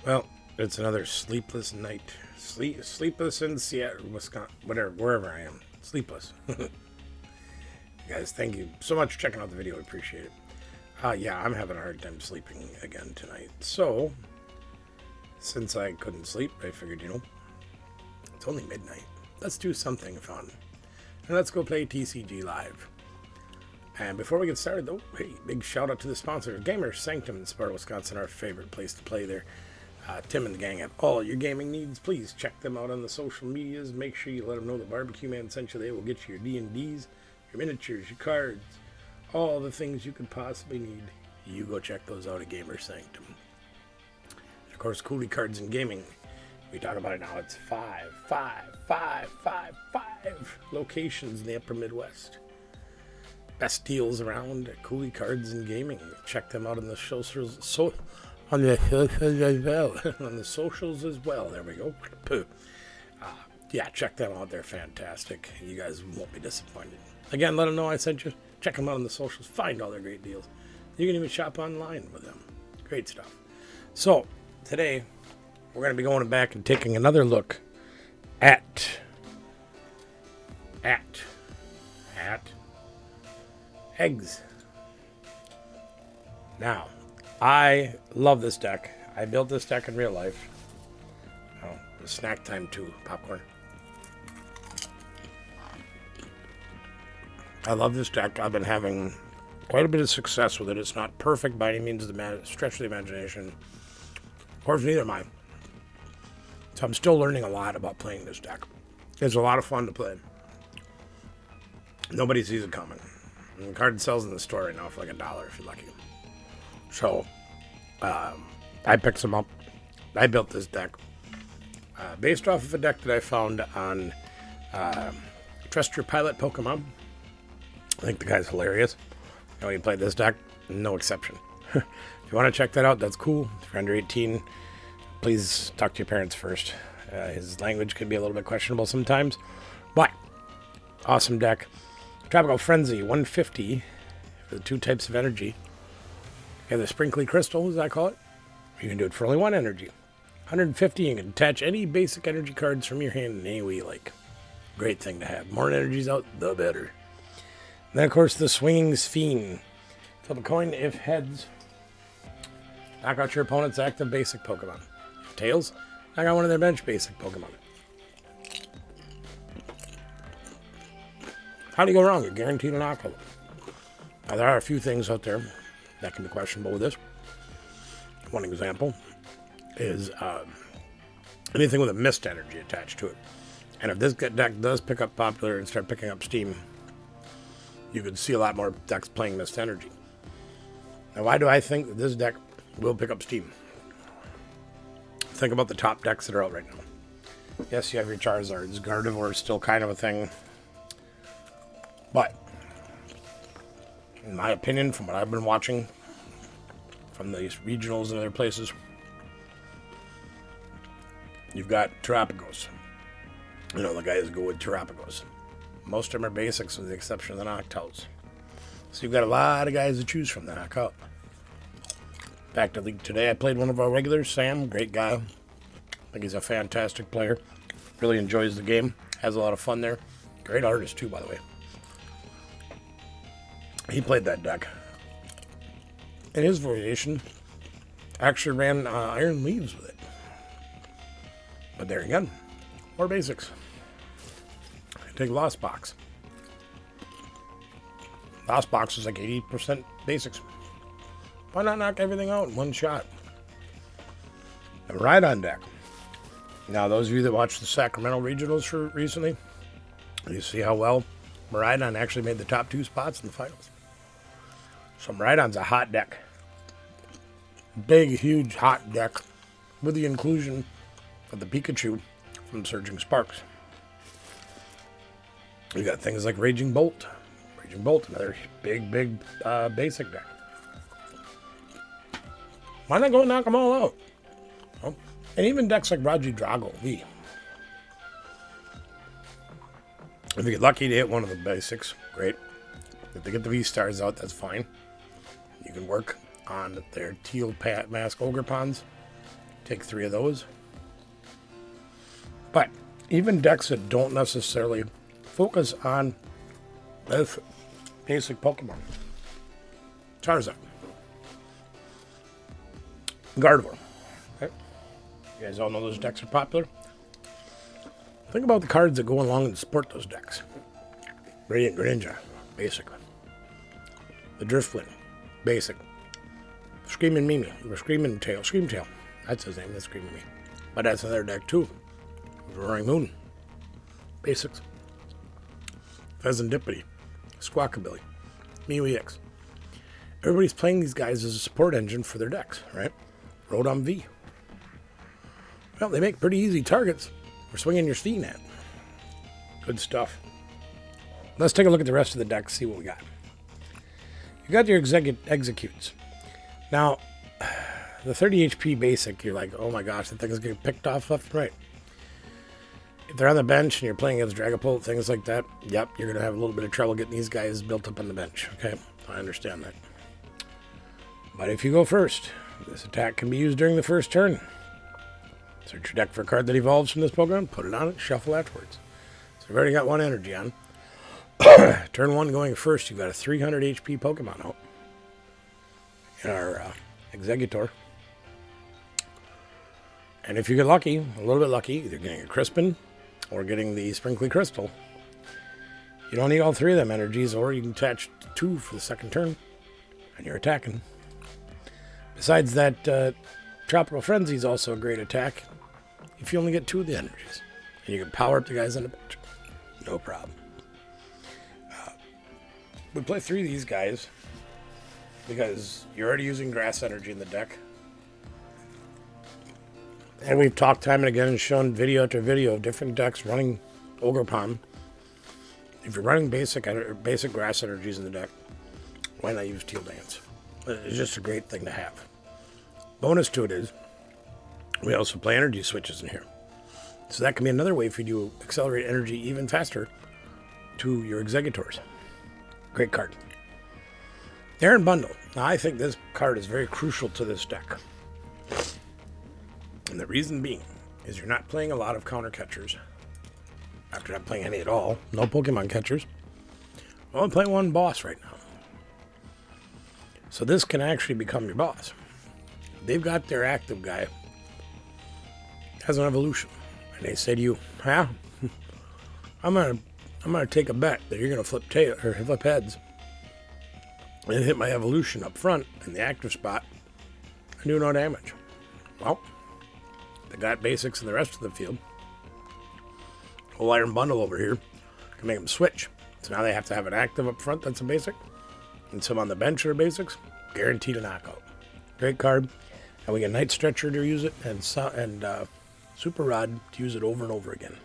Well, it's another sleepless night. Sleepless in Seattle, Wisconsin, whatever, wherever I am. Sleepless. Guys, thank you so much for checking out the video. I appreciate it. Yeah, I'm having a hard time sleeping again tonight. So, since I couldn't sleep, I figured, it's only midnight. Let's do something fun. And let's go play TCG Live. And before we get started, though, hey, big shout out to the sponsor, Gamer Sanctum in Sparta, Wisconsin, our favorite place to play there. Tim and the gang have all your gaming needs. Please check them out on the social medias. Make sure you let them know the Barbecue Man sent you. They will get you your D&Ds, your miniatures, your cards, all the things you could possibly need. You go check those out at Gamer Sanctum. And of course, Cooley Cards and Gaming. We talk about it now. It's 5 locations in the upper Midwest. Best deals around at Cooley Cards and Gaming. Check them out on the socials. On the socials as well. There we go. Yeah, check them out. They're fantastic. You guys won't be disappointed. Again, let them know I sent you. Check them out on the socials. Find all their great deals. You can even shop online with them. Great stuff. So, today, we're going to be going back and taking another look at eggs. Now, I love this deck. I built this deck in real life. Oh, it's snack time too. Popcorn. I love this deck. I've been having quite a bit of success with it. It's not perfect by any means of the stretch of the imagination. Of course, neither am I. So I'm still learning a lot about playing this deck. It's a lot of fun to play. Nobody sees it coming. And the card sells in the store right now for like $1 if you're lucky. So, I picked some up. I built this deck based off of a deck that I found on Trust Your Pilot Pokemon. I think the guy's hilarious. He played this deck, no exception. If you want to check that out, that's cool. If you're under 18, please talk to your parents first. His language can be a little bit questionable sometimes, but awesome deck. Tropical Frenzy, 150 for the 2 types of energy. You have the Sprinkly Crystal, as I call it. You can do it for only 1 energy. 150, you can attach any basic energy cards from your hand in any way you like. Great thing to have. More energies out, the better. And then, of course, the Swinging Fiend. Flip a coin if heads. Knock out your opponent's active basic Pokemon. If tails, knock out one of their bench basic Pokemon. How do you go wrong? You're guaranteed a knockout. Now, there are a few things out there that can be questionable with this. One example is anything with a mist energy attached to it. And if this deck does pick up popular and start picking up steam, you could see a lot more decks playing mist energy. Now, why do I think that this deck will pick up steam? Think about the top decks that are out right now. Yes, you have your Charizards. Gardevoir is still kind of a thing. But, in my opinion, from what I've been watching, from these regionals and other places, you've got Terrapagos. The guys go with Terrapagos. Most of them are basics with the exception of the Noctowls. So you've got a lot of guys to choose from that knock out. Back to league today, I played one of our regulars, Sam, great guy. I think he's a fantastic player. Really enjoys the game. Has a lot of fun there. Great artist too, by the way. He played that deck. And his variation actually ran Iron Leaves with it. But there again, more basics. Take Lost Box. Lost Box is like 80% basics. Why not knock everything out in one shot? The Rhydon deck. Now, those of you that watched the Sacramento Regionals recently, you see how well Rhydon actually made the top 2 spots in the finals. So Rhydon's a hot deck. Big, huge, hot deck with the inclusion of the Pikachu from Surging Sparks. You got things like Raging Bolt. Raging Bolt, another big basic deck. Why not go knock them all out? Oh, and even decks like Raji Drago V. If you get lucky to hit one of the basics, great. If they get the V-Stars out, that's fine. You can work on their teal mask Ogre Ponds. Take 3 of those. But even decks that don't necessarily focus on this basic Pokemon. Charizard. Gardevoir. Okay. You guys all know those decks are popular. Think about the cards that go along and support those decks. Radiant Greninja, basic. The Driftwind, basic. Screaming Mimi, or Screaming Tail, Scream Tail. That's his name, that's Screaming Mimi. But that's another deck too. Roaring Moon, basics. Pheasantipity, Squawkabilly, Mew EX. Everybody's playing these guys as a support engine for their decks, right? Rotom V. Well, they make pretty easy targets for swinging your Steam at. Good stuff. Let's take a look at the rest of the deck, see what we got. You got your Exeggutors. Now, the 30 HP basic, you're like, oh my gosh, that thing is getting picked off left and right. If they're on the bench and you're playing against Dragapult, things like that, yep, you're going to have a little bit of trouble getting these guys built up on the bench. Okay, I understand that. But if you go first, this attack can be used during the first turn. Search your deck for a card that evolves from this Pokemon, put it on it, shuffle afterwards. So we've already got 1 energy on. Turn 1 going first, you've got a 300 HP Pokemon out in our Exeggutor. And if you get lucky, a little bit lucky, either getting a Crispin or getting the Sprinkly Crystal, you don't need all 3 of them energies, or you can attach 2 for the second turn, and you're attacking. Besides that, Tropical Frenzy is also a great attack if you only get 2 of the energies. And you can power up the guys on the bench. No problem. We play 3 of these guys because you're already using grass energy in the deck. And we've talked time and again and shown video after video of different decks running Ogerpon. If you're running basic grass energies in the deck, why not use Teal Dance? It's just a great thing to have. Bonus to it is, we also play energy switches in here. So that can be another way for you to accelerate energy even faster to your Exeggutors. Great card. Aaron Bundle. Now, I think this card is very crucial to this deck. And the reason being is you're not playing a lot of counter catchers. After not playing any at all. No Pokemon catchers. Well, I'm playing 1 boss right now. So this can actually become your boss. They've got their active guy. Has an evolution. And they say to you, huh? I'm gonna take a bet that you're gonna flip heads and hit my evolution up front in the active spot and do no damage. Well, they got basics in the rest of the field. Whole Iron Bundle over here can make them switch. So now they have to have an active up front that's a basic, and some on the bench are basics. Guaranteed a knockout. Great card. And we get Night Stretcher to use it, and Super Rod to use it over and over again.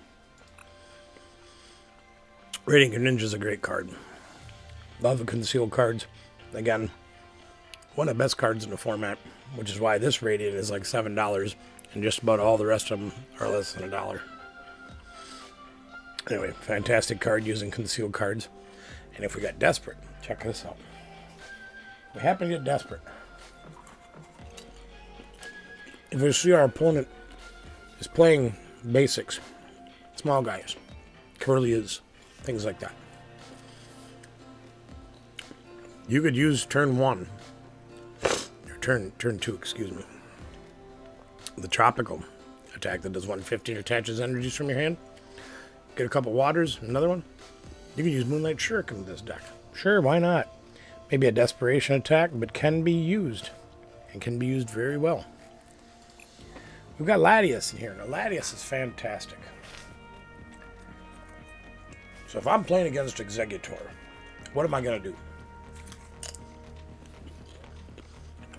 Radiant Greninja is a great card. Love the concealed cards. Again, one of the best cards in the format, which is why this Radiant is like $7, and just about all the rest of them are less than $1. Anyway, fantastic card using concealed cards. And if we got desperate, check this out. We happen to get desperate. If we see our opponent is playing basics, small guys, Curlies, things like that, you could use turn 1, or turn 2, excuse me, the tropical attack that does 150 and attaches energies from your hand. Get a couple waters, another one. You can use Moonlight Shuriken in this deck. Sure, why not? Maybe a desperation attack, but can be used, and can be used very well. We've got Latias in here. Now, Latias is fantastic. So if I'm playing against Exeggutor, what am I going to do?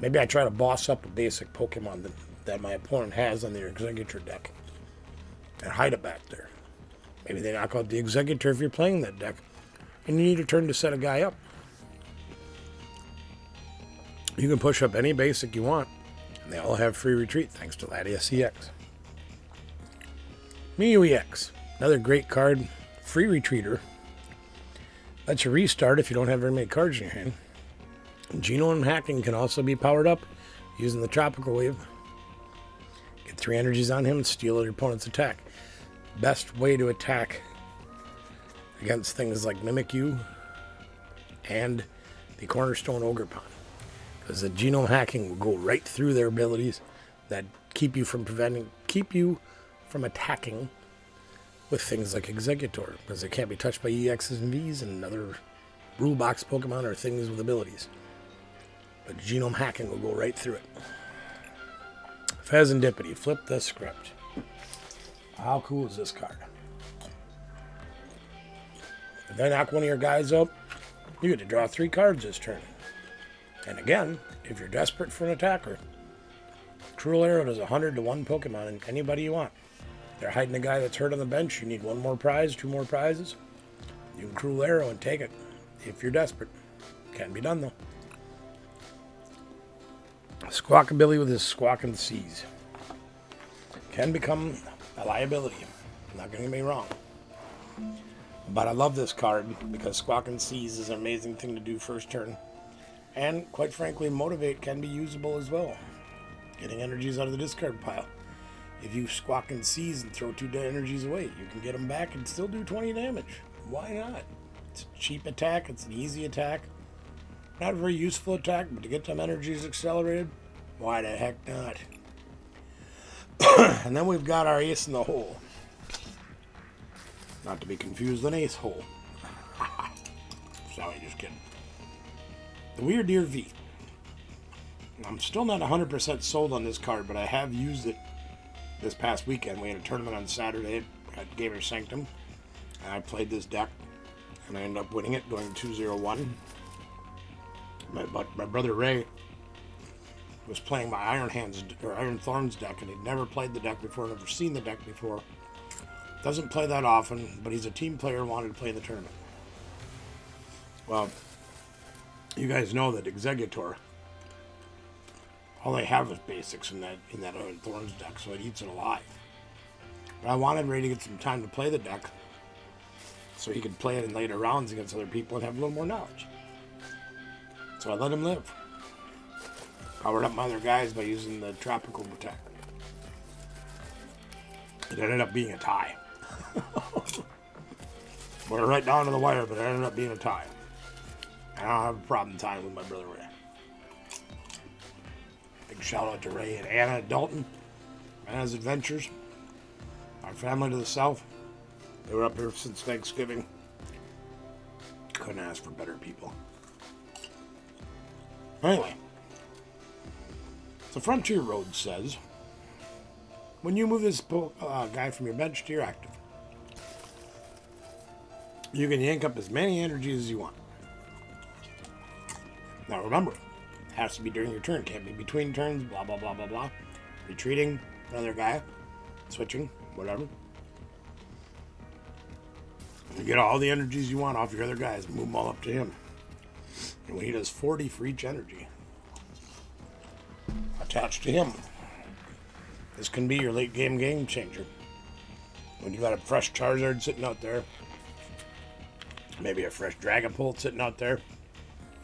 Maybe I try to boss up a basic Pokemon that my opponent has on their Exeggutor deck and hide it back there. Maybe they knock out the Exeggutor if you're playing that deck, and you need a turn to set a guy up. You can push up any basic you want, and they all have free retreat thanks to Latias EX. Mew EX, another great card, free retreater. Lets you restart if you don't have very many cards in your hand. Genome hacking can also be powered up using the tropical wave. 3 energies on him, steal your opponent's attack. Best way to attack against things like Mimic You and the Cornerstone Ogre Pawn. Because the genome hacking will go right through their abilities that keep you from attacking with things like Exeggutor, because they can't be touched by EXs and Vs and other rule box Pokemon or things with abilities. But genome hacking will go right through it. Pheasantipity, flip the script. How cool is this card? If they knock one of your guys up, you get to draw 3 cards this turn. And again, if you're desperate for an attacker, Cruel Arrow does 100 to 1 Pokemon and anybody you want. They're hiding a guy that's hurt on the bench. You need 1 more prize, 2 more prizes. You can Cruel Arrow and take it if you're desperate. Can be done though. Squawkabilly with his Squawking Seas can become a liability. I'm not going to get me wrong. But I love this card because Squawking Seas is an amazing thing to do first turn. And quite frankly, Motivate can be usable as well. Getting energies out of the discard pile. If you Squawking Seas and throw 2 energies away, you can get them back and still do 20 damage. Why not? It's a cheap attack. It's an easy attack. Not a very useful attack, but to get them energies accelerated, why the heck not? And then we've got our ace in the hole. Not to be confused with an ace hole. Sorry, just kidding. The Weird Deer V. I'm still not 100% sold on this card, but I have used it this past weekend. We had a tournament on Saturday at Gamer Sanctum, and I played this deck, and I ended up winning it, going 2-0-1. My brother Ray was playing my Iron Thorns deck, and he'd never played the deck before, never seen the deck before. Doesn't play that often, but he's a team player, wanted to play in the tournament. Well, you guys know that Exeggutor, all they have is basics in that Iron Thorns deck, so it eats it alive. But I wanted Ray to get some time to play the deck so he could play it in later rounds against other people and have a little more knowledge. So I let him live. Powered up my other guys by using the Tropical Protect. It ended up being a tie. We're right down to the wire, but it ended up being a tie. I don't have a problem tying with my brother Ray. Big shout out to Ray and Anna at Dalton. Anna's Adventures. Our family to the south. They were up here since Thanksgiving. Couldn't ask for better people. Anyway. The Frontier Road says, when you move this guy from your bench to your active, you can yank up as many energies as you want. Now remember, it has to be during your turn. Can't be between turns, blah, blah, blah, blah, blah. Retreating, another guy, switching, whatever. You get all the energies you want off your other guys, move them all up to him. And when he does 40 for each energy attached to him, this can be your late game changer. When you got a fresh Charizard sitting out there, maybe a fresh Dragapult sitting out there,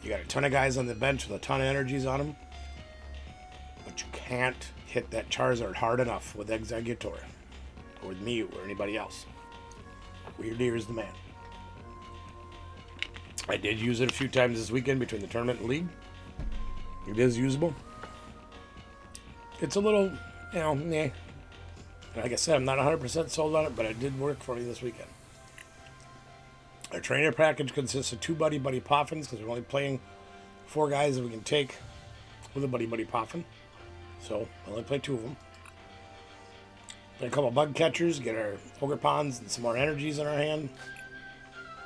you got a ton of guys on the bench with a ton of energies on them, but you can't hit that Charizard hard enough with Exeggutor or with Mew or anybody else. Weird Deer is the man. I did use it a few times this weekend between the tournament and league. It is usable. It's a little, meh. Like I said, I'm not 100% sold on it, but it did work for me this weekend. Our trainer package consists of 2 Buddy Poffins, because we're only playing 4 guys that we can take with a Buddy Poffin. So, I only play 2 of them. Play a couple Bug Catchers, get our Ogre Ponds and some more energies in our hand.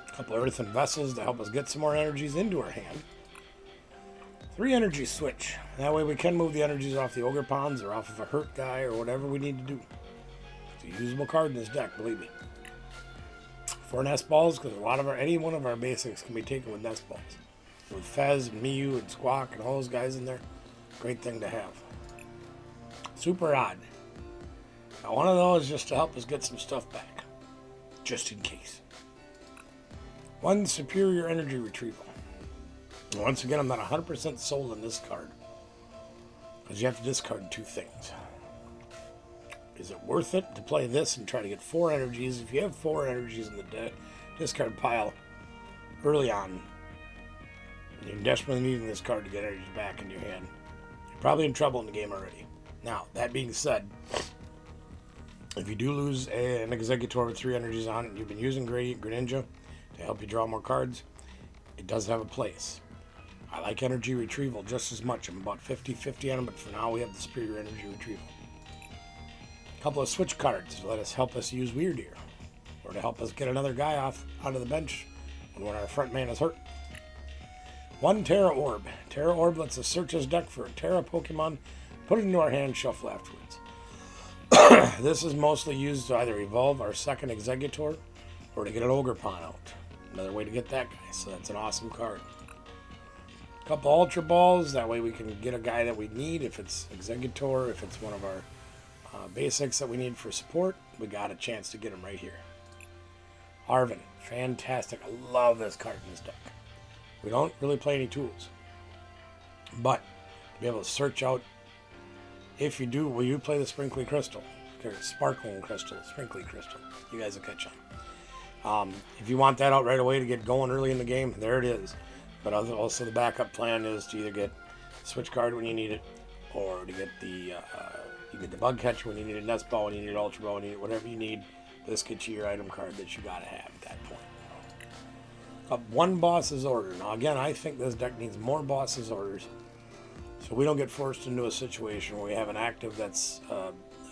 A couple of Earthen Vessels to help us get some more energies into our hand. 3 energy switch. That way we can move the energies off the Ogre Ponds or off of a hurt guy or whatever we need to do. It's a usable card in this deck, believe me. 4 Nest Balls, because any one of our basics can be taken with Nest Balls. With Fez, and Mew, and Squawk, and all those guys in there. Great thing to have. Super odd. Now one of those just to help us get some stuff back. Just in case. 1 Superior Energy Retrieval. Once again, I'm not 100% sold on this card, because you have to discard 2 things. Is it worth it to play this and try to get 4 energies? If you have 4 energies in the discard pile early on, and you're desperately needing this card to get energies back in your hand, you're probably in trouble in the game already. Now, that being said, if you do lose an Exeggutor with 3 energies on it, and you've been using Greninja to help you draw more cards, it does have a place. I like energy retrieval just as much. I'm about 50-50 on them, but for now we have the superior energy retrieval. A couple of switch cards to help us use Weird Ear, or to help us get another guy out of the bench when our front man is hurt. 1 Terra Orb. Terra Orb lets us search his deck for a Terra Pokemon, put it into our hand, shuffle afterwards. This is mostly used to either evolve our second Exeggutor or to get an Ogerpon out. Another way to get that guy, so that's an awesome card. A couple Ultra Balls, that way we can get a guy that we need. If it's Exeggutor, if it's one of our basics that we need for support, we got a chance to get him right here. Arven, fantastic. I love this card in this deck. We don't really play any tools, but to be able to search out, if you do, will you play the Sprinkly Crystal? Sparkling Crystal, Sprinkly Crystal. You guys will catch on. If you want that out right away to get going early in the game, there it is. But also the backup plan is to either get the switch card when you need it, or to get the you get the bug catcher when you need a nest ball, when you need an ultra ball, when you need whatever you need. This gets you your item card that you gotta have at that point. 1 boss's order. Now again, I think this deck needs more boss's orders, so we don't get forced into a situation where we have an active that's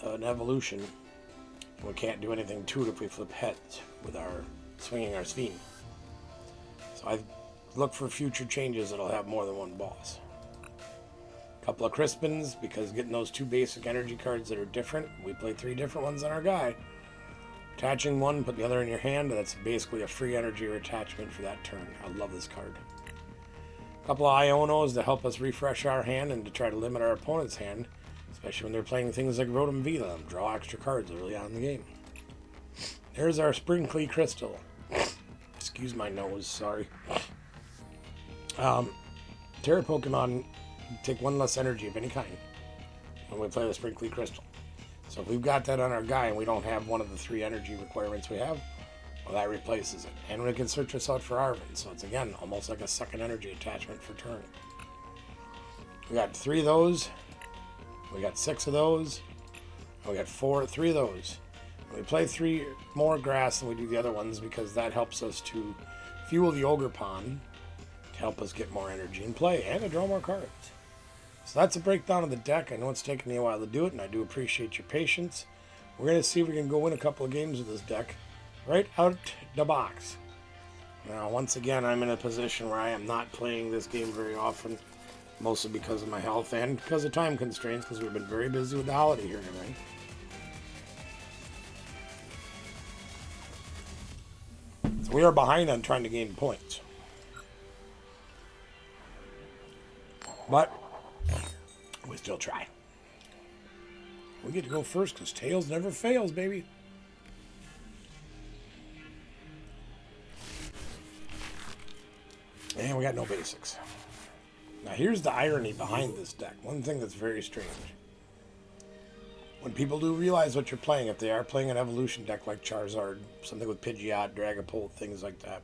an evolution, and we can't do anything to it if we flip heads with our swinging our Spheem. So I look for future changes that'll have more than 1 boss. A couple of Crispins, because getting those 2 basic energy cards that are different, we play 3 different ones on our guy. Attaching one, put the other in your hand, that's basically a free energy or attachment for that turn. I love this card. A couple of Ionos to help us refresh our hand and to try to limit our opponent's hand, especially when they're playing things like Rotom Vila and draw extra cards early on in the game. There's our Sprinkly Crystal. Excuse my nose, sorry. Terra Pokemon take 1 less energy of any kind when we play the Sprinkly Crystal. So if we've got that on our guy and we don't have one of the 3 energy requirements we have, well, that replaces it. And we can search us out for Arven, so it's again almost like a second energy attachment for turn. We got 3 of those, we got 6 of those, and we got 3 of those. And we play 3 more grass than we do the other ones because that helps us to fuel the Ogerpon to help us get more energy in play and to draw more cards. So that's a breakdown of the deck. I know it's taken me a while to do it, and I do appreciate your patience. We're going to see if we can go win a couple of games with this deck right out the box. Now, once again, I'm in a position where I am not playing this game very often, mostly because of my health and because of time constraints, because we've been very busy with the holiday here tonight. So we are behind on trying to gain points. But we still try. We get to go first because Tails never fails, baby. And we got no basics. Now here's the irony behind this deck. One thing that's very strange. When people do realize what you're playing, if they are playing an evolution deck like Charizard, something with Pidgeot, Dragapult, things like that,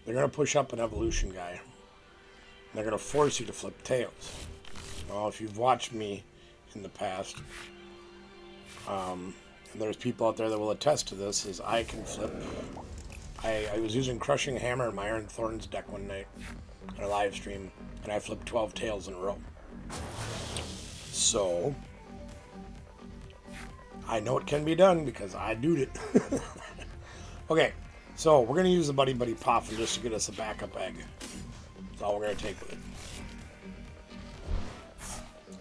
they're going to push up an evolution guy. And they're going to force you to flip Tails. Well, if you've watched me in the past, and there's people out there that will attest to this, is I can flip. I was using Crushing Hammer in my Iron Thorns deck one night on a live stream, and I flipped 12 Tails in a row. So I know it can be done because I doed it. Okay, so we're going to use the Buddy Buddy Poffin just to get us a backup egg. That's all we're going to take with it.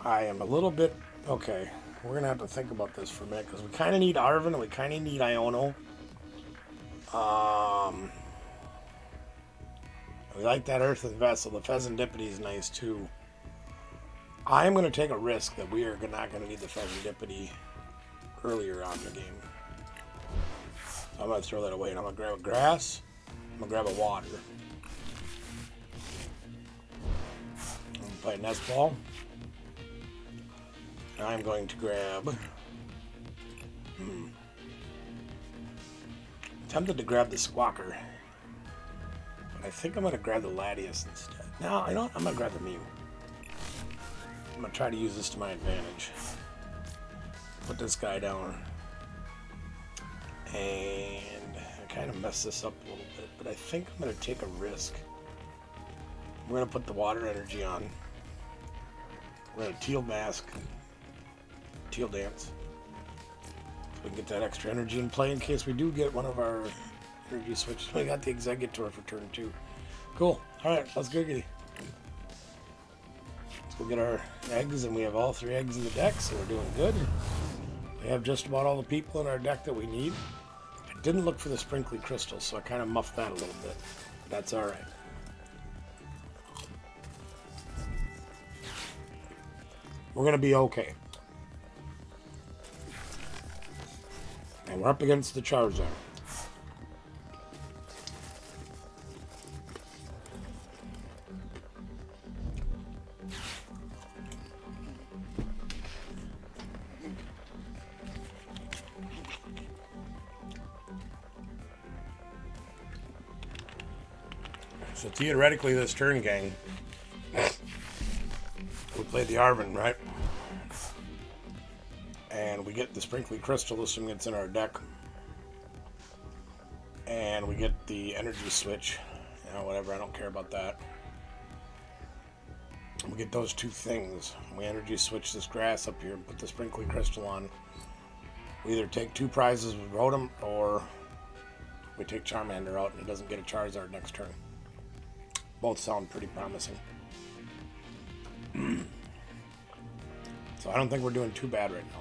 I am a little bit... Okay, we're going to have to think about this for a minute because we kind of need Arven and we kind of need Iono. We like that Earthen Vessel. The Pheasantipity is nice too. I am going to take a risk that we are not going to need the Pheasantipity earlier on in the game. I'm going to throw that away and I'm going to grab a grass. I'm going to grab a water. I'm going to play a nest ball. And I'm going to grab Tempted to grab the Squawker. But I think I'm going to grab the Latias instead. No, I don't. I'm going to grab the Mew. I'm going to try to use this to my advantage. Put this guy down. And I kind of messed this up a little bit. But I think I'm going to take a risk. We're going to put the water energy on. We're going to Teal Mask. Teal Dance. So we can get that extra energy in play in case we do get one of our energy switches. We got the Exeggutor for turn 2. Cool. Alright, let's go get it. Let's go get our eggs, and we have all 3 eggs in the deck, so we're doing good. We have just about all the people in our deck that we need. I didn't look for the sprinkly crystals, so I kind of muffed that a little bit. But that's alright. We're going to be okay. And we're up against the Charizard. So theoretically this turn, gang, we played the Arven, right? And we get the Sprinkly Crystal, assuming it's in our deck. And we get the Energy Switch. You know, whatever, I don't care about that. And we get those 2 things. We Energy Switch this grass up here and put the Sprinkly Crystal on. We either take 2 prizes with Rotom, or we take Charmander out and he doesn't get a Charizard next turn. Both sound pretty promising. So I don't think we're doing too bad right now.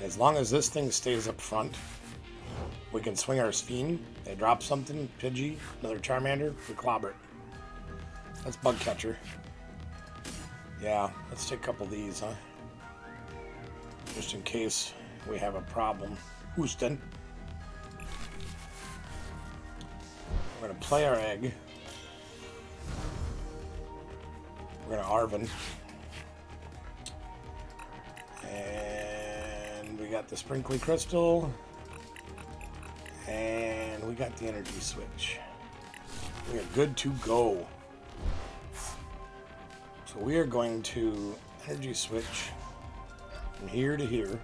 As long as this thing stays up front, we can swing our Sphene. They drop something, Pidgey, another Charmander, we clobber it. That's Bug Catcher. Yeah, let's take a couple of these, huh? Just in case we have a problem. Houston. We're going to play our egg. We're going to Arven. And we got the Sprinkly Crystal. And we got the Energy Switch. We are good to go. So we are going to Energy Switch from here to here.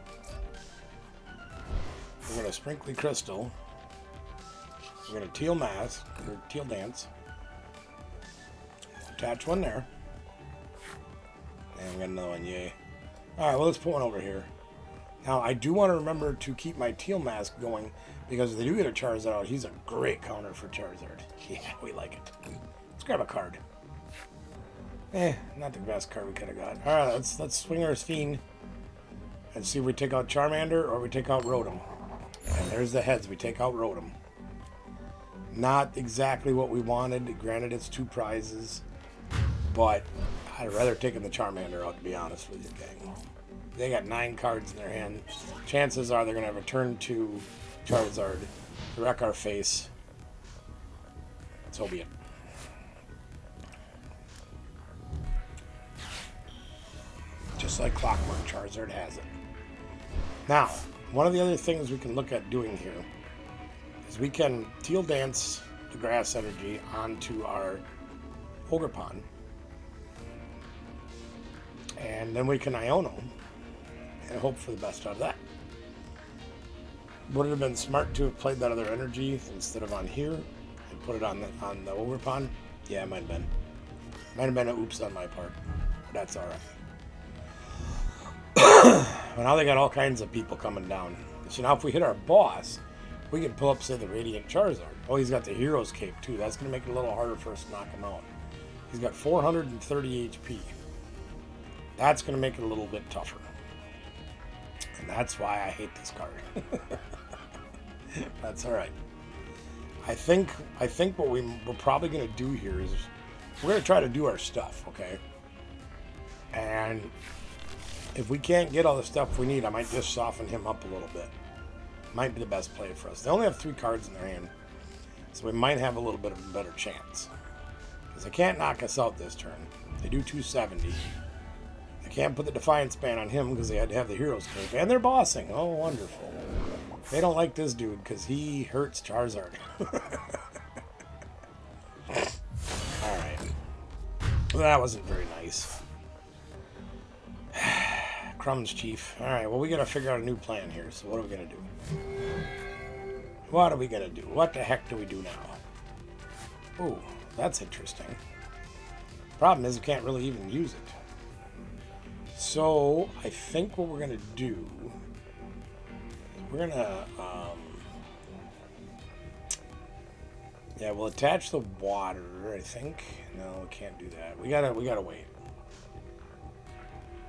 We're going to Sprinkly Crystal. We're going to Teal Mask, or Teal Dance. Attach one there. And we got another one, yay. Alright, well, let's put one over here. Now, I do want to remember to keep my Teal Mask going, because if they do get a Charizard out, he's a great counter for Charizard. Yeah, we like it. Let's grab a card. Not the best card we could have got. Alright, let's swing our Sphene and see if we take out Charmander or we take out Rotom. And there's the heads. We take out Rotom. Not exactly what we wanted. Granted, it's 2 prizes. But I'd rather taken the Charmander out, to be honest with you, gang. They got 9 cards in their hand. Chances are they're going to have a turn 2 Charizard to wreck our face. So be it. Just like clockwork, Charizard has it. Now, one of the other things we can look at doing here is we can Teal Dance the grass energy onto our Ogerpon. And then we can Iono and hope for the best out of that. Would it have been smart to have played that other energy instead of on here and put it on the Ogerpon? Yeah, it might have been. Might have been an oops on my part. But that's alright. Well, now they got all kinds of people coming down. So now if we hit our boss, we can pull up, say, the Radiant Charizard. Oh, he's got the Hero's Cape, too. That's going to make it a little harder for us to knock him out. He's got 430 HP. That's going to make it a little bit tougher. And that's why I hate this card. That's alright. I think what we're probably going to do here is we're going to try to do our stuff, okay? And if we can't get all the stuff we need, I might just soften him up a little bit. Might be the best play for us. They only have 3 cards in their hand, so we might have a little bit of a better chance. Because they can't knock us out this turn. They do 270. They Can't put the Defiance ban on him because they had to have the Hero's Cape. And they're bossing. Oh, wonderful. They don't like this dude because he hurts Charizard. Alright. Well, that wasn't very nice. Crumbs, Chief. Alright, well, we gotta figure out a new plan here. So what are we gonna do? What are we gonna do? What the heck do we do now? Ooh, that's interesting. Problem is, we can't really even use it. So, I think what we're gonna do... We're gonna, yeah, we'll attach the water, I think. No, we can't do that. We gotta wait.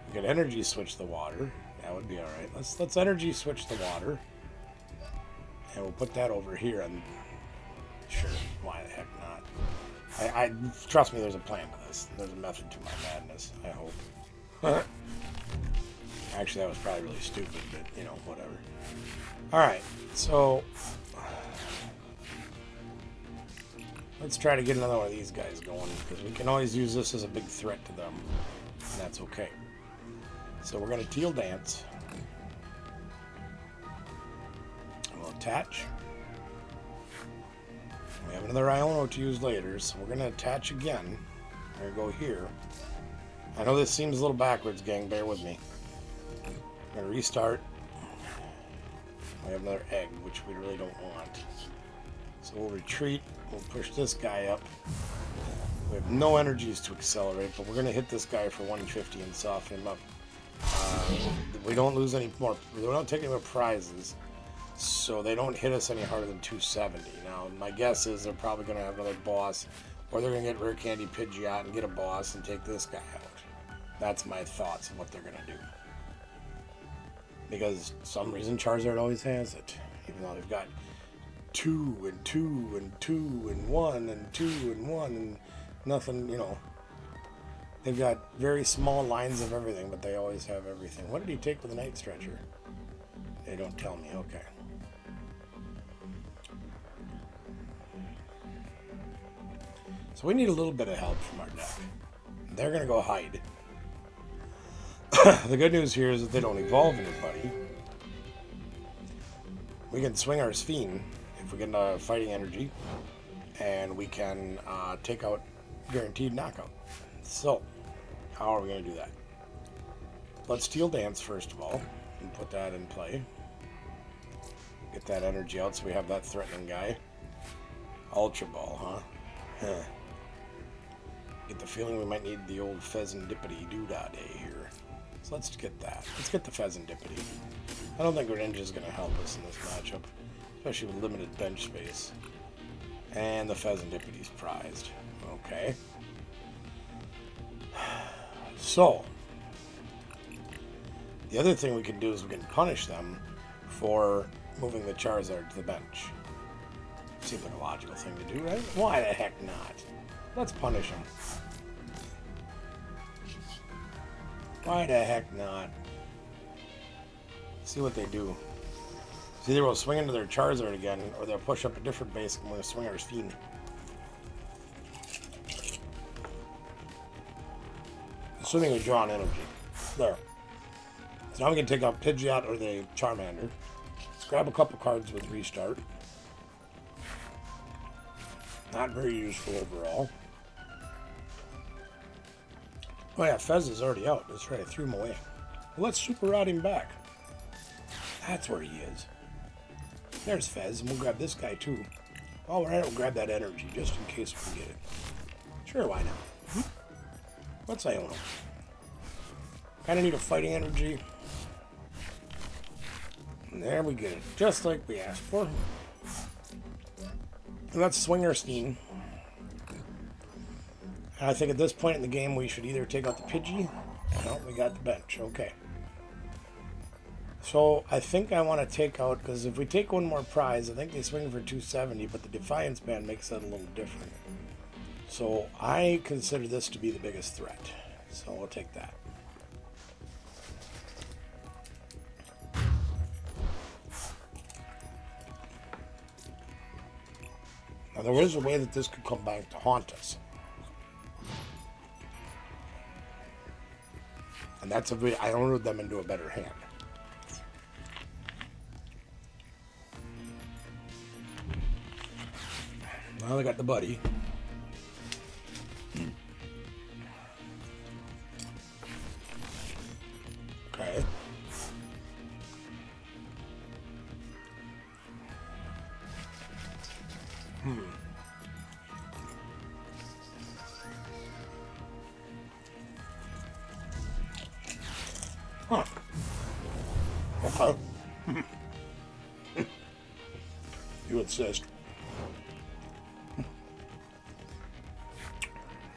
We could energy switch the water. That would be alright. Let's energy switch the water. And we'll put that over here and sure, why the heck not? I trust me, there's a plan to this. There's a method to my madness, I hope. Actually, that was probably really stupid, but you know, whatever. Alright, so let's try to get another one of these guys going, because we can always use this as a big threat to them, and that's okay. So we're going to Teal Dance. We'll attach. We have another Iono to use later, so we're going to attach again. We're going to go here. I know this seems a little backwards, gang, bear with me. I'm going to restart. We have another egg, which we really don't want. So we'll retreat. We'll push this guy up. We have no energies to accelerate, but we're going to hit this guy for 150 and soften him up. We don't lose any more. We don't take any more prizes, so they don't hit us any harder than 270. Now, my guess is they're probably going to have another boss, or they're going to get Rare Candy Pidgeot and get a boss and take this guy out. That's my thoughts of what they're going to do. Because for some reason Charizard always has it, even though they've got 2 and 2 and 2 and 1 and 2 and 1 and nothing, you know. They've got very small lines of everything, but they always have everything. What did he take with the Night Stretcher? They don't tell me. Okay. So we need a little bit of help from our deck. They're going to go hide. The good news here is that they don't evolve anybody. We can swing our Sphene if we get fighting energy, and we can take out guaranteed knockout. So, how are we going to do that? Let's Teal Dance first of all, and put that in play. Get that energy out so we have that threatening guy. Ultra Ball, huh? Get the feeling we might need the old Pheasantipity Doodah Day here. So let's get that. Let's get the Pheasantipity. I don't think Greninja's going to help us in this matchup, especially with limited bench space. And the Pheasantipity's prized. Okay. So, the other thing we can do is we can punish them for moving the Charizard to the bench. Seems like a logical thing to do, right? Why the heck not? Let's punish them. Why the heck not? See what they do. So either we'll swing into their Charizard again, or they'll push up a different base and we're going to swing our Sphene. Assuming we draw an energy. There. So now we can take out Pidgeot or the Charmander. Let's grab a couple cards with Restart. Not very useful overall. Oh yeah, Fez is already out. That's right, I threw him away. Well, let's Super Rod him back. That's where he is. There's Fez, and we'll grab this guy too. Oh, we're at it, we'll grab that energy just in case we can get it. Sure, why not? What's Iono? Kinda need a fighting energy. And there we get it. Just like we asked for. And let's swing our Sphene. And I think at this point in the game we should either take out the Pidgey. No, we got the bench. Okay. So I think I want to take out, because if we take one more prize, I think they swing for 270, but the Defiance band makes that a little different. So I consider this to be the biggest threat. So we'll take that. Now there is a way that this could come back to haunt us. And that's I ordered them into a better hand. Now they got the buddy. Okay. Huh. Okay. You insist.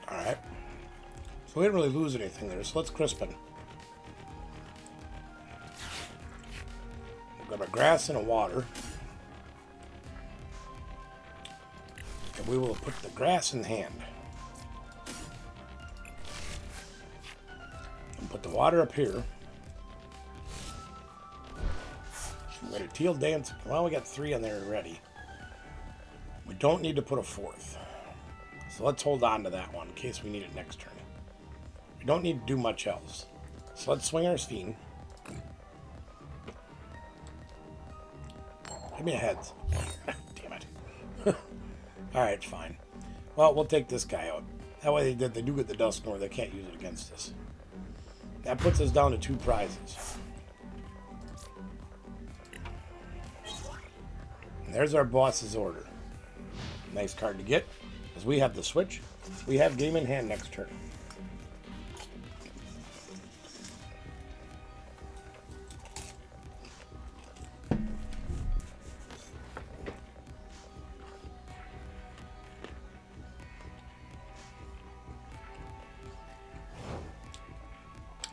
Alright. So we didn't really lose anything there, so let's crisp it. We've got our grass and a water. And we will put the grass in hand. And put the water up here. We got a teal dance. Well, we got 3 on there already. We don't need to put a 4th. So let's hold on to that one in case we need it next turn. We don't need to do much else. So let's swing our Steen. Give me a heads. Damn it. Alright, fine. Well, we'll take this guy out. That way they do get the Dusknoir. They can't use it against us. That puts us down to 2 prizes. And there's our boss's order. Nice card to get. Because we have the switch. We have game in hand next turn.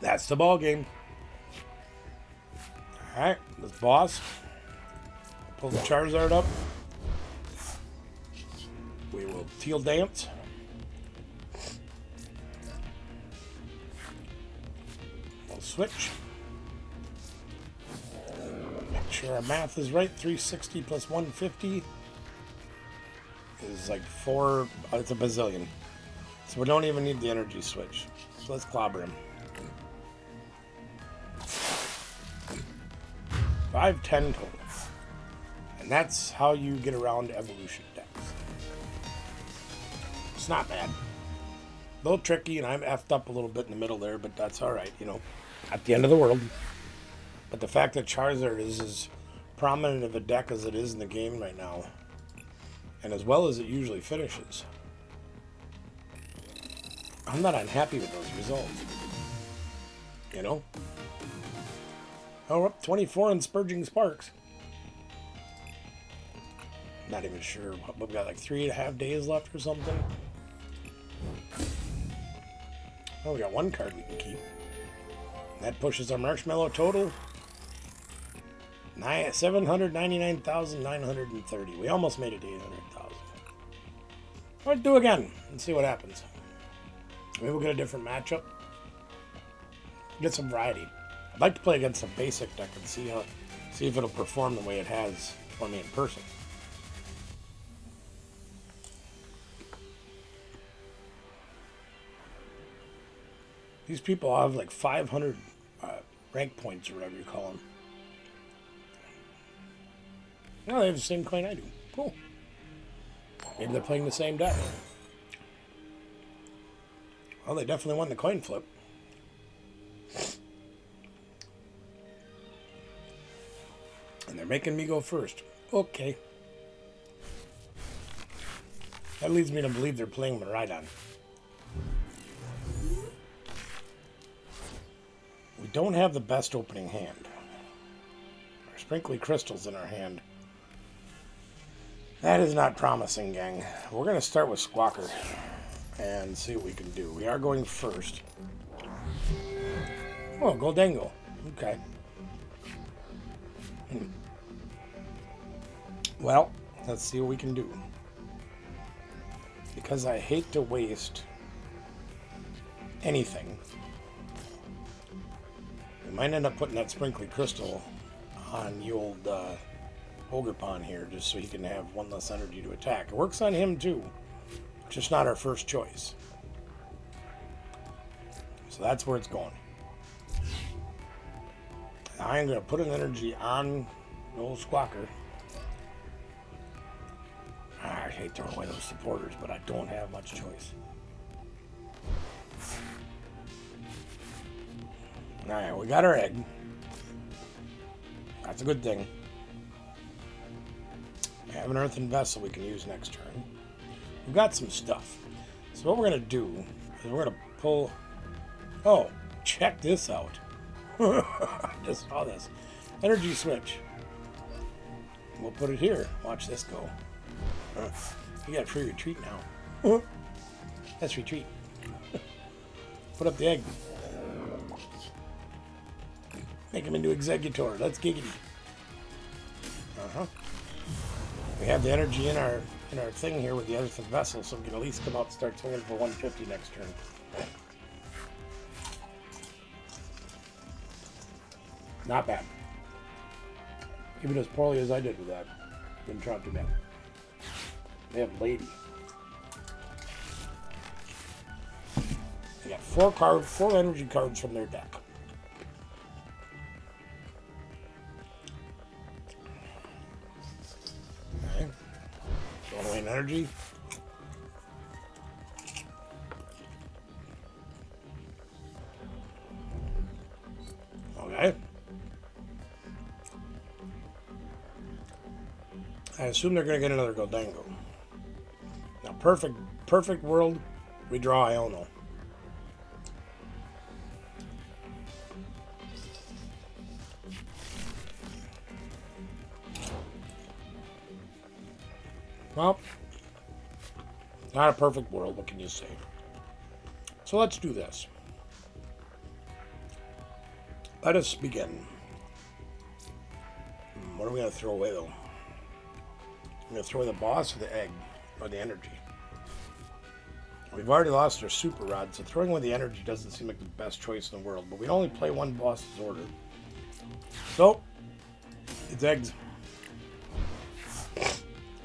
That's the ball game. Alright, this boss. Pull the Charizard up. We will teal dance. We'll switch. Make sure our math is right. 360 plus 150 is like 4. It's a bazillion. So we don't even need the energy switch. So let's clobber him. 510 total. And that's how you get around evolution decks. It's not bad. A little tricky, and I'm effed up a little bit in the middle there, but that's alright, you know. At the end of the world. But the fact that Charizard is as prominent of a deck as it is in the game right now, and as well as it usually finishes, I'm not unhappy with those results. You know? Oh, we're up 24 in Spurging Sparks. Not even sure. We've got like 3.5 days left or something. Oh, we got 1 card we can keep. And that pushes our Marshmallow total. 799,930. We almost made it to 800,000. Let's do again and see what happens. Maybe we'll get a different matchup. Get some variety. I'd like to play against a basic deck and see if it'll perform the way it has for me in person. These people have like 500 rank points or whatever you call them. Oh, they have the same coin I do. Cool. Maybe they're playing the same deck. Well, they definitely won the coin flip. And they're making me go first. Okay. That leads me to believe they're playing Miraidon. We don't have the best opening hand. Our sprinkly crystals in our hand. That is not promising, gang. We're going to start with Squawker and see what we can do. We are going first. Oh, Goldango. Okay. Well, let's see what we can do. Because I hate to waste anything. We might end up putting that sprinkly crystal on the old Ogerpon here, just so he can have 1 less energy to attack. It works on him too, just not our first choice. So that's where it's going. I'm going to put an energy on the old squawker. I hate throwing away those supporters, but I don't have much choice. Alright, we got our egg. That's a good thing. We have an earthen vessel we can use next turn. We've got some stuff. So what we're going to do is we're going to pull... Oh, check this out. I just saw this. Energy switch. We'll put it here. Watch this go. You got free retreat now. Let's retreat. Put up the egg. Make him into Exeggutor. Let's giggity. We have the energy in our thing here with the earthen vessel, so we can at least come out and start swinging for 150 next turn. Not bad. Even as poorly as I did with that. Didn't try too bad. They have Lady. They got four energy cards from their deck. Okay. Throwing away an energy. Okay. I assume they're going to get another Goldango. Now, perfect world, we draw Iono. Well, not a perfect world, what can you say? So let's do this. Let us begin. What are we going to throw away, though? I'm going to throw the boss or the egg, or the energy. We've already lost our super rod, so throwing away the energy doesn't seem like the best choice in the world, but we only play one boss's order. So, it's eggs.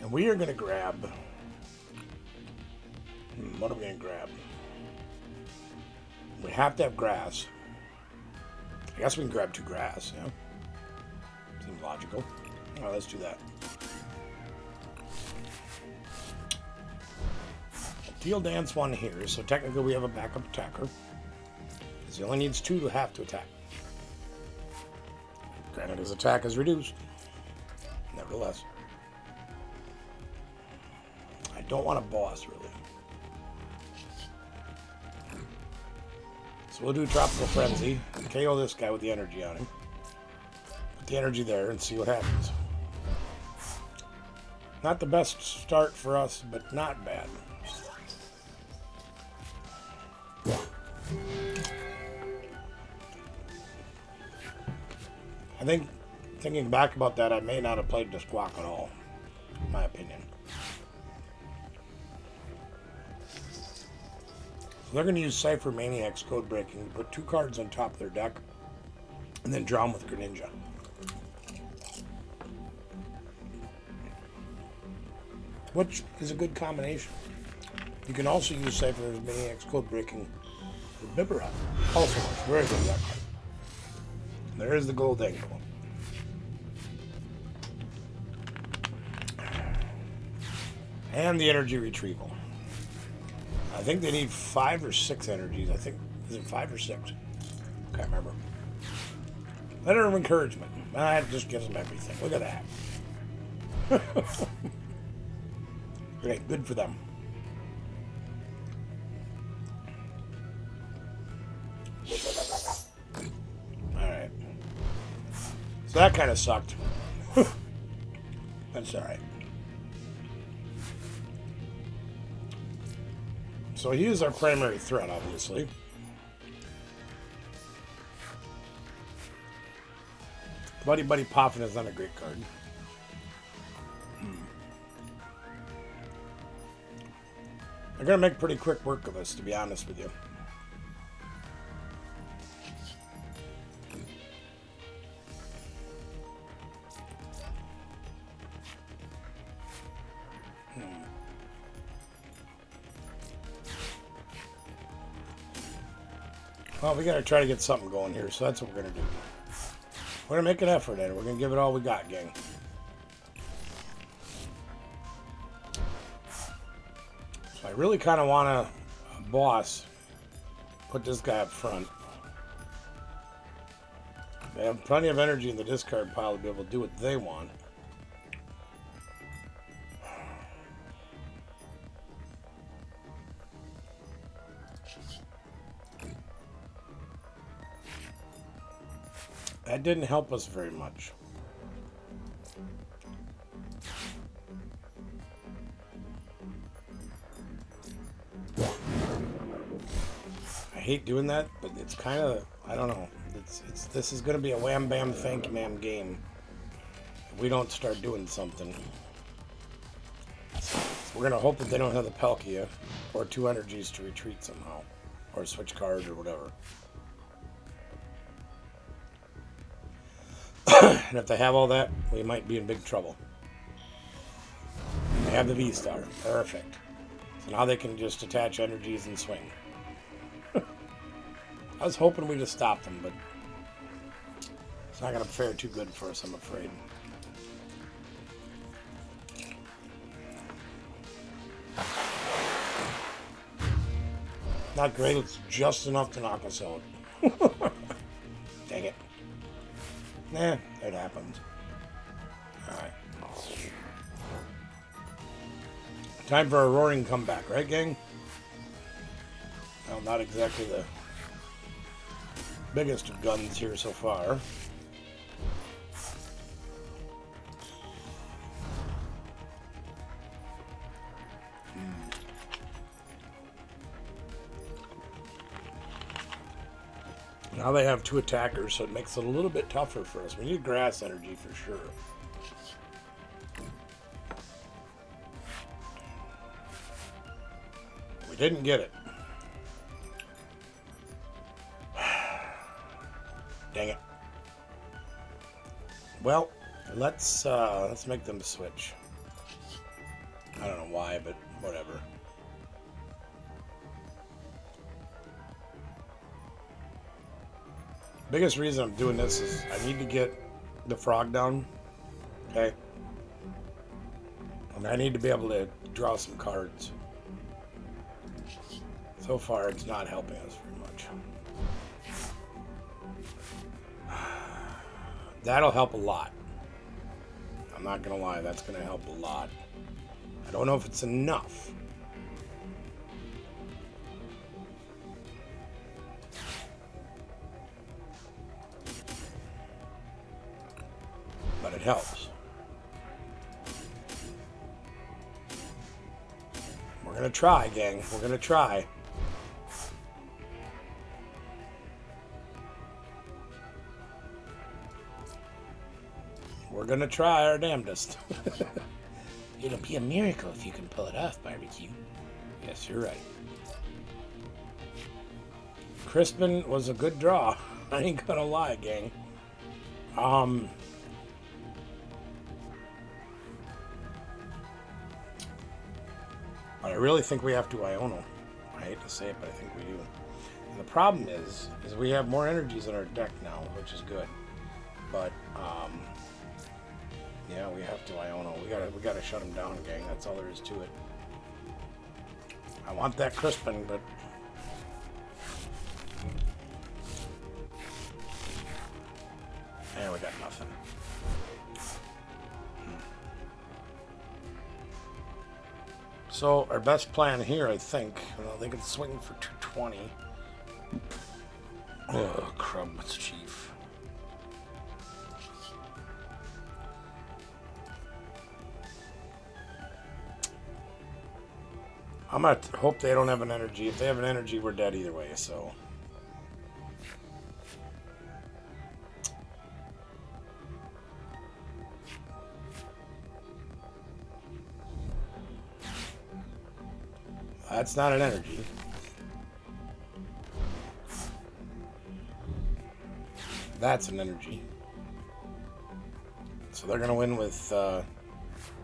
And we are going to grab... what are we going to grab? We have to have grass. I guess we can grab 2 grass, yeah. Seems logical. Alright, let's do that. Deal dance 1 here, so technically we have a backup attacker. Because he only needs 2 to have to attack. Granted, his attack is reduced. Nevertheless. I don't want a boss, really. So we'll do Tropical Frenzy. KO this guy with the energy on him. Put the energy there and see what happens. Not the best start for us, but not bad. I think, thinking back about that, I may not have played the Squawk at all, in my opinion. So they're going to use Cypher Maniac's Code Breaking, put 2 cards on top of their deck, and then draw them with Greninja. Which is a good combination. You can also use Cypher Maniac's Code Breaking with Bibarel. Also works very good with that card. There is the Goldango. And the energy retrieval. I think they need 5 or 6 energies. I think, is it 5 or 6? Can't remember. Letter of encouragement. That just gives them everything. Look at that. Great, good for them. Alright. So that kind of sucked. That's alright. So he is our primary threat, obviously. Buddy Buddy Poffin is not a great card. They're going to make pretty quick work of us, to be honest with you. Well, we got to try to get something going here, so that's what we're going to do. We're going to make an effort at it. We're going to give it all we got, gang. So I really kind of want to, boss, put this guy up front. They have plenty of energy in the discard pile to be able to do what they want. That didn't help us very much. I hate doing that, but it's kind of, I don't know. This is going to be a wham bam thank ma'am game if we don't start doing something. So we're going to hope that they don't have the Palkia or 2 energies to retreat somehow, or switch cards or whatever. And if they have all that, we might be in big trouble. They have the V-Star. Perfect. So now they can just attach energies and swing. I was hoping we'd have stopped them, but it's not going to fare too good for us, I'm afraid. Not great, it's just enough to knock us out. Dang it. Nah, it happens. Alright. Time for a roaring comeback, right, gang? Well, not exactly the biggest of guns here so far. Now they have 2 attackers, so it makes it a little bit tougher for us. We need grass energy for sure. We didn't get it. Dang it. Well, let's make them switch. I don't know why, but whatever. Biggest reason I'm doing this is I need to get the frog down, okay? And I need to be able to draw some cards. So far, it's not helping us very much. That'll help a lot. I'm not gonna lie, that's gonna help a lot. I don't know if it's enough. But it helps. We're gonna try, gang. We're gonna try. We're gonna try our damnedest. It'll be a miracle if you can pull it off, Barbecue. Yes, you're right. Crispin was a good draw. I ain't gonna lie, gang. But I really think we have to Iono. I hate to say it, but I think we do. And the problem is we have more energies in our deck now, which is good. But yeah, we have to Iono. We gotta shut him down, gang. That's all there is to it. I want that Crispin, but we got nothing. So our best plan here, I think, they can swing for 220. Oh, crumbs, Chief. I'm gonna hope they don't have an energy. If they have an energy, we're dead either way, so. That's not an energy. That's an energy. So they're gonna win with Palkia.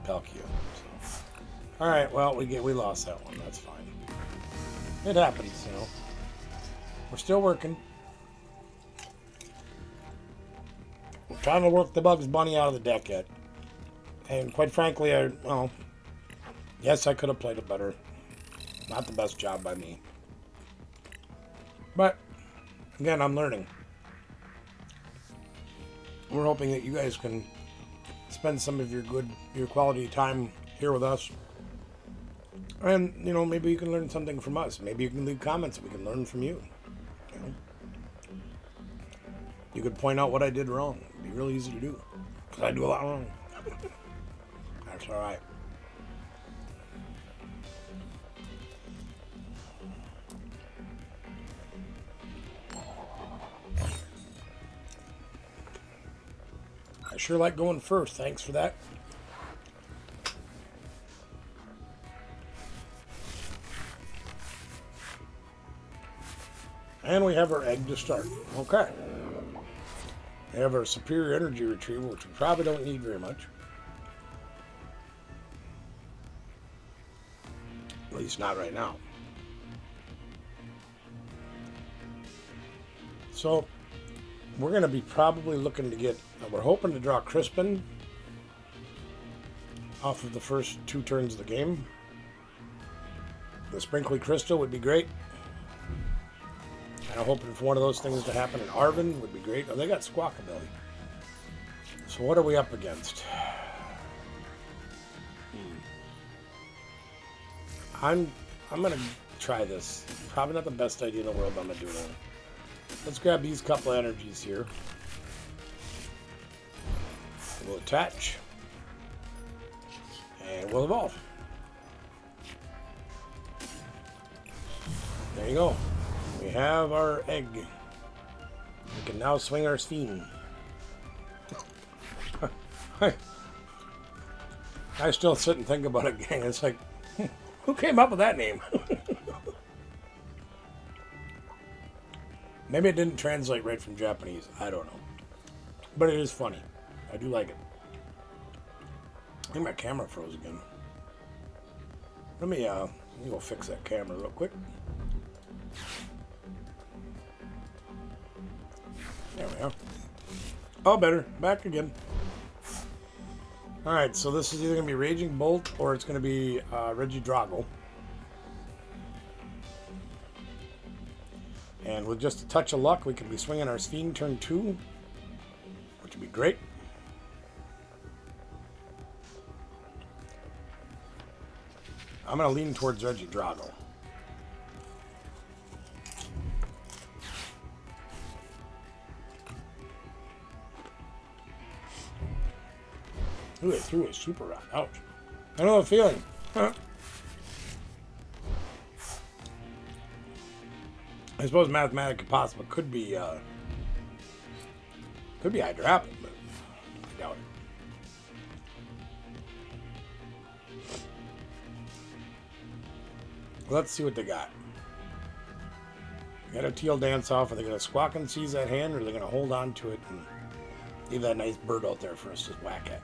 So. All right. Well, we lost that one. That's fine. It happens, you know. We're still working. trying to work the Bugs Bunny out of the deck yet. And quite frankly, yes, I could have played it better. Not the best job by me. But, again, I'm learning. We're hoping that you guys can spend some of your quality time here with us. And, maybe you can learn something from us. Maybe you can leave comments and we can learn from you. You could point out what I did wrong. It'd be really easy to do. Because I do a lot wrong. That's alright. I sure like going first. Thanks for that. And we have our egg to start. Okay. We have our superior energy retrieval, which we probably don't need very much. At least not right now. So, we're going to be probably looking to get... we're hoping to draw Crispin off of the first 2 turns of the game. The Sprinkly Crystal would be great. And I'm hoping for one of those things to happen in Arvin would be great. Oh, they got Squawkabilly. So what are we up against? I'm going to try this. Probably not the best idea in the world, but I'm going to do it anyway. Let's grab these couple of energies here. We'll attach. And we'll evolve. There you go. We have our egg. We can now swing our Sphene. I still sit and think about it, gang. It's like, who came up with that name? Maybe it didn't translate right from Japanese. I don't know. But it is funny. I do like it. I think my camera froze again. Let me go fix that camera real quick. There we are. Oh, better. Back again. Alright, so this is either going to be Raging Bolt or it's going to be Regidrago. And with just a touch of luck, we could be swinging our Sphene turn 2, which would be great. I'm going to lean towards Regidrago. Ooh, they threw a super rock. Ouch. I know the feeling. Huh. I suppose Mathematic Impossible could be Hydrapple, but I doubt it. Let's see what they got. Got a Teal Dance Off. Are they going to Squawk and seize that hand, or are they going to hold on to it and leave that nice bird out there for us to whack at?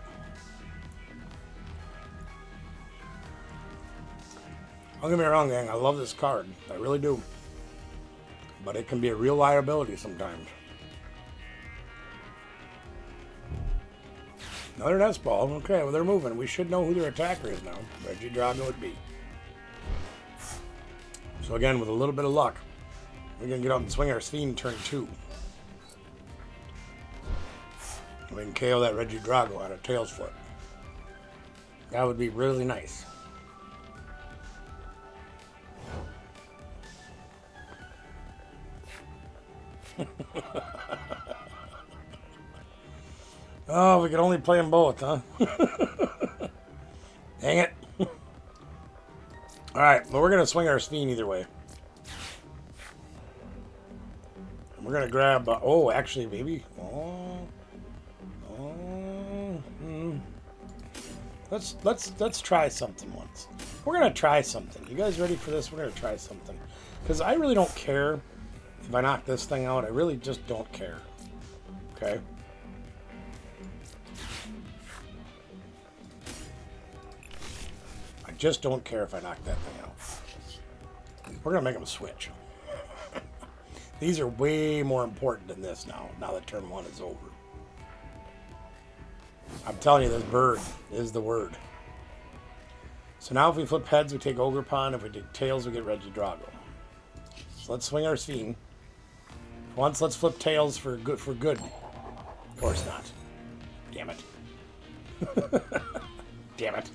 Don't get me wrong, gang. I love this card. I really do. But it can be a real liability sometimes. Another nest ball. Okay, well, they're moving. We should know who their attacker is now. Regidrago would be. So again, with a little bit of luck, we're going to get out and swing our Sphene turn 2. We can KO that Regidrago out of Tails Foot. That would be really nice. Oh, we could only play them both, huh? Dang it. Alright, well, we're going to swing our Sphene either way. We're going to grab... oh, actually, maybe... Let's try something once. We're going to try something. You guys ready for this? We're going to try something. Because I really don't care if I knock this thing out. I really just don't care. Okay? I just don't care if I knock that thing out. We're going to make them switch. These are way more important than this now that turn 1 is over. I'm telling you, this bird is the word. So now if we flip heads, we take Ogre Pawn. If we take tails, we get Reggie Drago. So let's swing our Sphene. Once, let's flip tails for good. Of course not. Damn it. Damn it.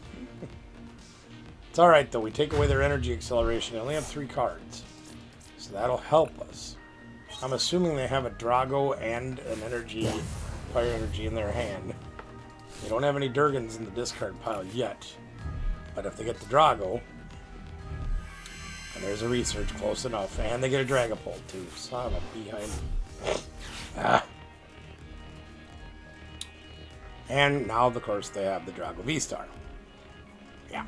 It's alright though. We take away their energy acceleration. They only have 3 cards. So that'll help us. I'm assuming they have a Drago and an energy, fire energy in their hand. They don't have any Durgans in the discard pile yet. But if they get the Drago, and there's a research close enough, and they get a Dragapult too. Son of a behind. Ah. And now, of course, they have the Drago V-Star. Yeah,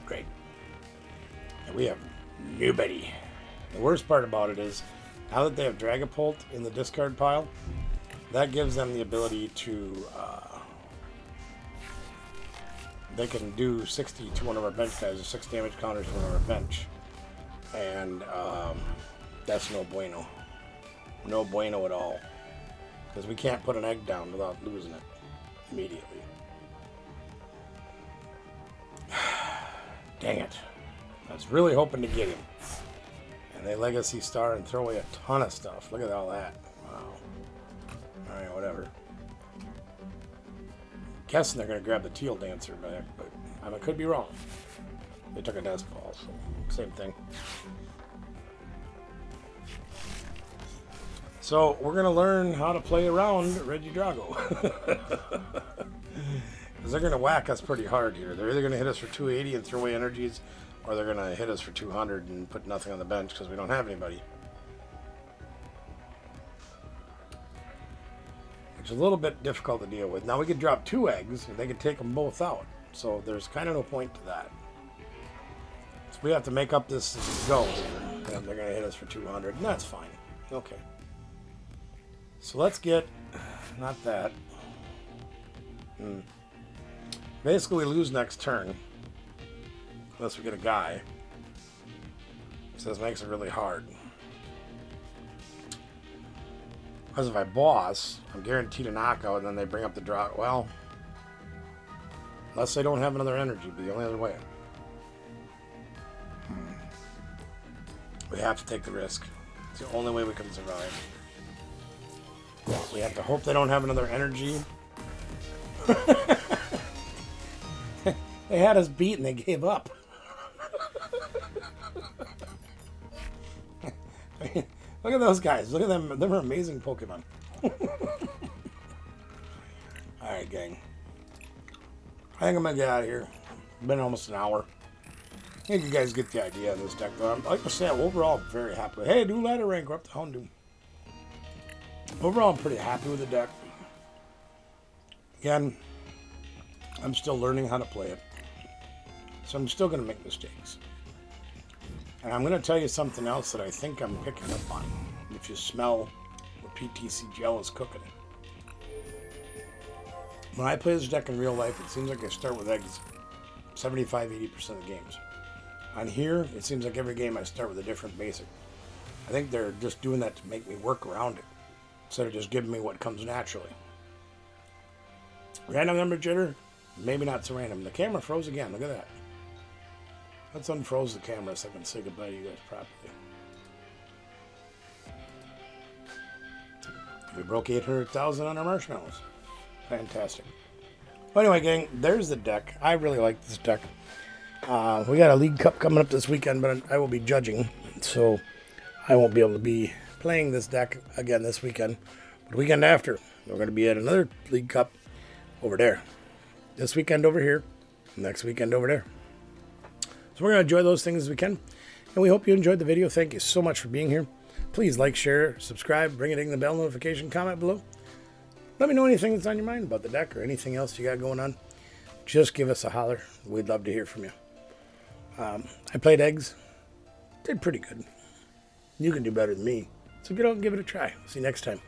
great. And we have nobody. The worst part about it is, now that they have Dragapult in the discard pile, that gives them the ability to... they can do 60 to one of our bench guys, or 6 damage counters to one of our bench. And that's no bueno. No bueno at all. Because we can't put an egg down without losing it immediately. Dang it. I was really hoping to get him. And they Legacy Star and throw away a ton of stuff. Look at all that. Wow. Alright, whatever. Guessing they're going to grab the Teal Dancer back, but I could be wrong. They took a Nest Ball, so same thing. So we're going to learn how to play around Reggie Drago. Because they're going to whack us pretty hard here. They're either going to hit us for 280 and throw away energies, or they're going to hit us for 200 and put nothing on the bench because we don't have anybody. Which is a little bit difficult to deal with. Now we could drop 2 eggs and they could take them both out. So there's kind of no point to that. So we have to make up this as we go here. And they're going to hit us for 200 and that's fine. Okay. So let's get, not that. Basically we lose next turn. Unless we get a guy. So this makes it really hard. Because if I boss, I'm guaranteed a knockout, and then they bring up the draw. Well, unless they don't have another energy, but the only other way. We have to take the risk. It's the only way we can survive. We have to hope they don't have another energy. They had us beat and they gave up. I mean, look at those guys. Look at them. They're amazing Pokemon. Alright, gang. I think I'm going to get out of here. It's been almost an hour. I think you guys get the idea of this deck, though. Like I said, overall, I'm very happy with it. Hey, new ladder rank. We're up to Houndoom. Overall, I'm pretty happy with the deck. Again, I'm still learning how to play it. So I'm still going to make mistakes. And I'm going to tell you something else that I think I'm picking up on. If you smell what PTCGL is cooking. When I play this deck in real life, it seems like I start with eggs 75-80% of the games. On here, it seems like every game I start with a different basic. I think they're just doing that to make me work around it, instead of just giving me what comes naturally. Random number jitter? Maybe not so random. The camera froze again. Look at that. Let's unfroze the camera so I can say goodbye to you guys properly. We broke 800,000 on our marshmallows. Fantastic. Well, anyway, gang, there's the deck. I really like this deck. We got a League Cup coming up this weekend, but I will be judging, so I won't be able to be playing this deck again this weekend. But the weekend after, we're going to be at another League Cup over there. This weekend over here, next weekend over there. So we're going to enjoy those things as we can. And we hope you enjoyed the video. Thank you so much for being here. Please like, share, subscribe, ring a ding the bell notification, comment below. Let me know anything that's on your mind about the deck or anything else you got going on. Just give us a holler. We'd love to hear from you. I played eggs. Did pretty good. You can do better than me. So get out and give it a try. See you next time.